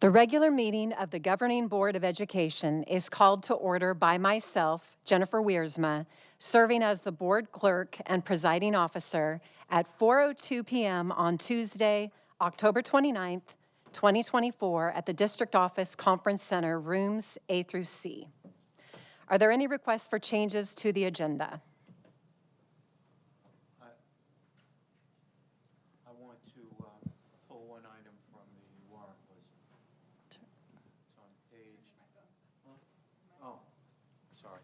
The regular meeting of the Governing Board of Education is called to order by myself, Jennifer Wiersma, serving as the board clerk and presiding officer at 4:02 p.m. on Tuesday, October 29th, 2024 at the District Office Conference Center, rooms A through C. Are there any requests for changes to the agenda? I want to pull one item from the warrant list. It's on page, sorry.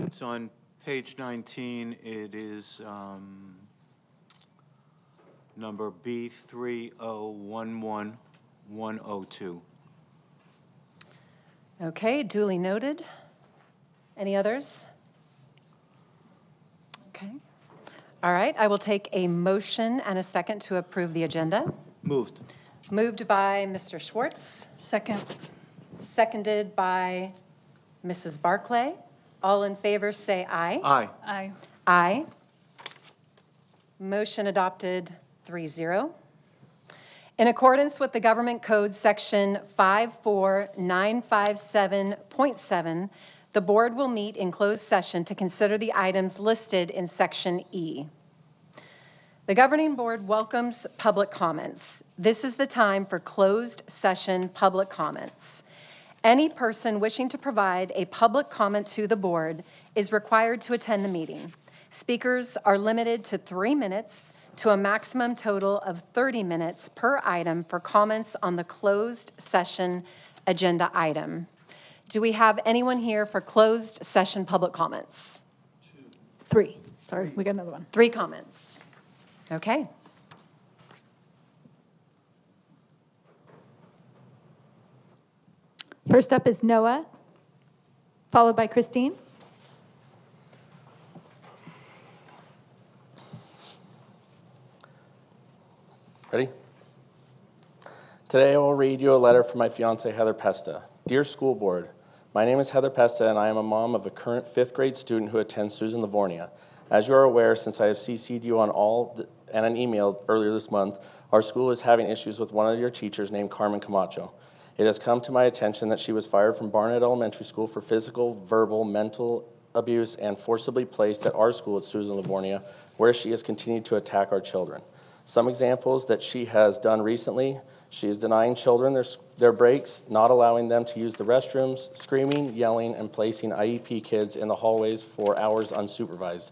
It's on page 19. It is number B3011102. Okay, duly noted. Any others? Okay. All right, I will take a motion and a second to approve the agenda. Moved. Moved by Mr. Schwartz. Second. Seconded by Mrs. Barclay. All in favor say aye. Aye. Aye. Aye. Motion adopted 3-0. In accordance with the Government Code Section 54957.7, the board will meet in closed session to consider the items listed in Section E. The Governing Board welcomes public comments. This is the time for closed session public comments. Any person wishing to provide a public comment to the board is required to attend the meeting. Speakers are limited to 3 minutes to a maximum total of 30 minutes per item for comments on the closed session agenda item. Do we have anyone here for closed session public comments? 3. Sorry, we got another one. 3 comments. Okay. First up is Noah, followed by Christine. Ready? Today I will read you a letter from my fiancée, Heather Pesta. Dear School Board, my name is Heather Pesta and I am a mom of a current 5th grade student who attends Susan Livornia. As you are aware, since I have CC'd you on and an email earlier this month, our school is having issues with one of your teachers named Carmen Camacho. It has come to my attention that she was fired from Barnett Elementary School for physical, verbal, mental abuse and forcibly placed at our school at Susan Livornia, where she has continued to attack our children. Some examples that she has done recently: she is denying children their breaks, not allowing them to use the restrooms, screaming, yelling, and placing IEP kids in the hallways for hours unsupervised,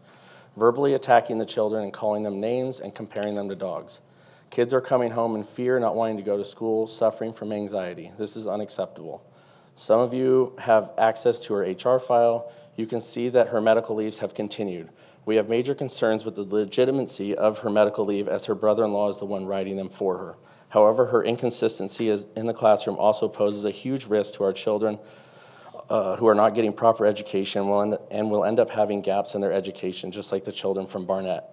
verbally attacking the children and calling them names and comparing them to dogs. Kids are coming home in fear, not wanting to go to school, suffering from anxiety. This is unacceptable. Some of you have access to her HR file. You can see that her medical leaves have continued. We have major concerns with the legitimacy of her medical leave, as her brother-in-law is the one writing them for her. However, her inconsistency in the classroom also poses a huge risk to our children who are not getting proper education and will end up having gaps in their education, just like the children from Barnett.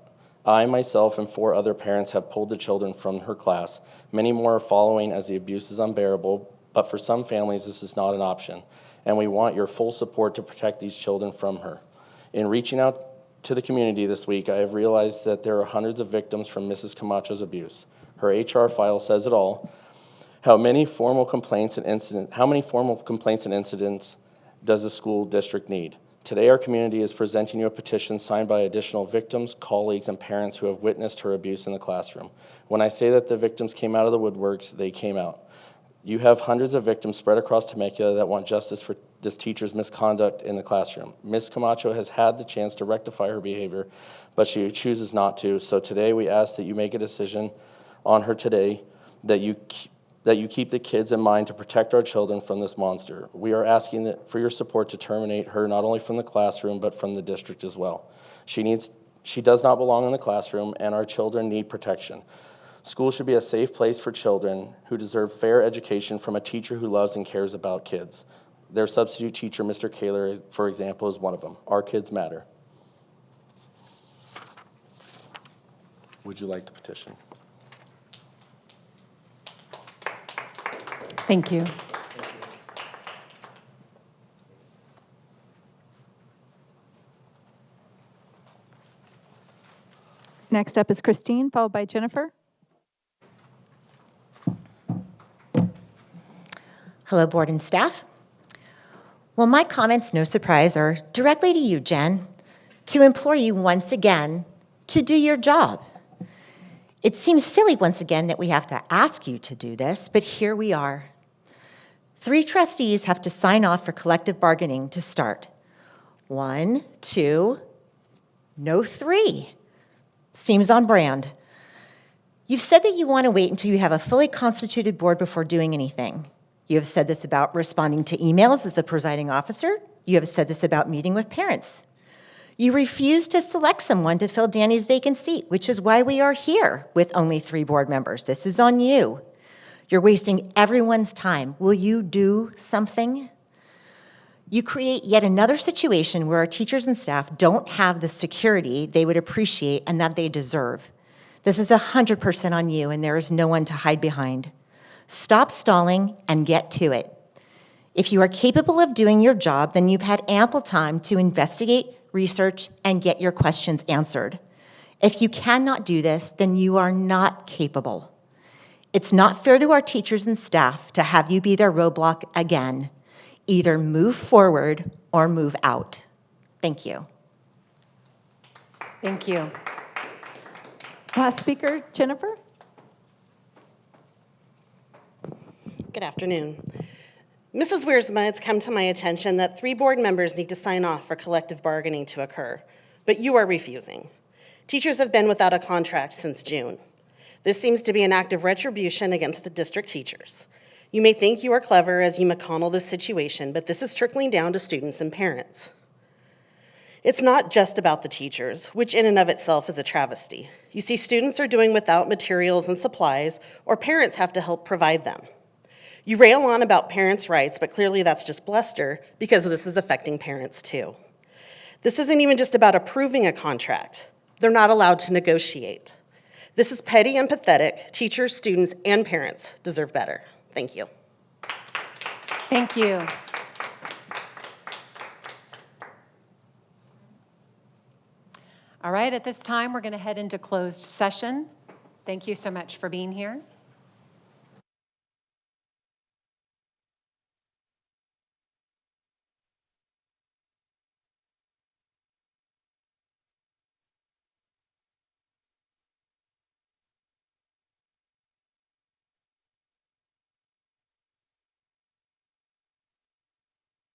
I, myself, and 4 other parents have pulled the children from her class. Many more are following as the abuse is unbearable, but for some families this is not an option, and we want your full support to protect these children from her. In reaching out to the community this week, I have realized that there are hundreds of victims from Mrs. Camacho's abuse. Her HR file says it all. How many formal complaints and incidents does the school district need? Today, our community is presenting you a petition signed by additional victims, colleagues, and parents who have witnessed her abuse in the classroom. When I say that the victims came out of the woodworks, they came out. You have hundreds of victims spread across Temecula that want justice for this teacher's misconduct in the classroom. Ms. Camacho has had the chance to rectify her behavior, but she chooses not to. So today, we ask that you make a decision on her today, that you keep the kids in mind to protect our children from this monster. We are asking for your support to terminate her not only from the classroom, but from the district as well. She does not belong in the classroom, and our children need protection. School should be a safe place for children who deserve fair education from a teacher who loves and cares about kids. Their substitute teacher, Mr. Kaler, for example, is one of them. Our kids matter. Would you like the petition? Thank you. Next up is Christine, followed by Jennifer. Hello, board and staff. Well, my comments, no surprise, are directly to you, Jen, to implore you once again to do your job. It seems silly once again that we have to ask you to do this, but here we are. 3 trustees have to sign off for collective bargaining to start. 1, 2, no 3. Seems on brand. You've said that you want to wait until you have a fully constituted board before doing anything. You have said this about responding to emails as the presiding officer. You have said this about meeting with parents. You refuse to select someone to fill Danny's vacant seat, which is why we are here with only 3 board members. This is on you. You're wasting everyone's time. Will you do something? You create yet another situation where our teachers and staff don't have the security they would appreciate and that they deserve. This is 100% on you, and there is no one to hide behind. Stop stalling and get to it. If you are capable of doing your job, then you've had ample time to investigate, research, and get your questions answered. If you cannot do this, then you are not capable. It's not fair to our teachers and staff to have you be their roadblock again. Either move forward or move out. Thank you. Thank you. Last speaker, Jennifer. Good afternoon. Mrs. Wiersma, it's come to my attention that 3 board members need to sign off for collective bargaining to occur, but you are refusing. Teachers have been without a contract since June. This seems to be an act of retribution against the district teachers. You may think you are clever as you McConnell this situation, but this is trickling down to students and parents. It's not just about the teachers, which in and of itself is a travesty. You see, students are doing without materials and supplies, or parents have to help provide them. You rail on about parents' rights, but clearly that's just bluster because this is affecting parents too. This isn't even just about approving a contract. They're not allowed to negotiate. This is petty and pathetic. Teachers, students, and parents deserve better. Thank you. Thank you. All right, at this time, we're going to head into closed session. Thank you so much for being here.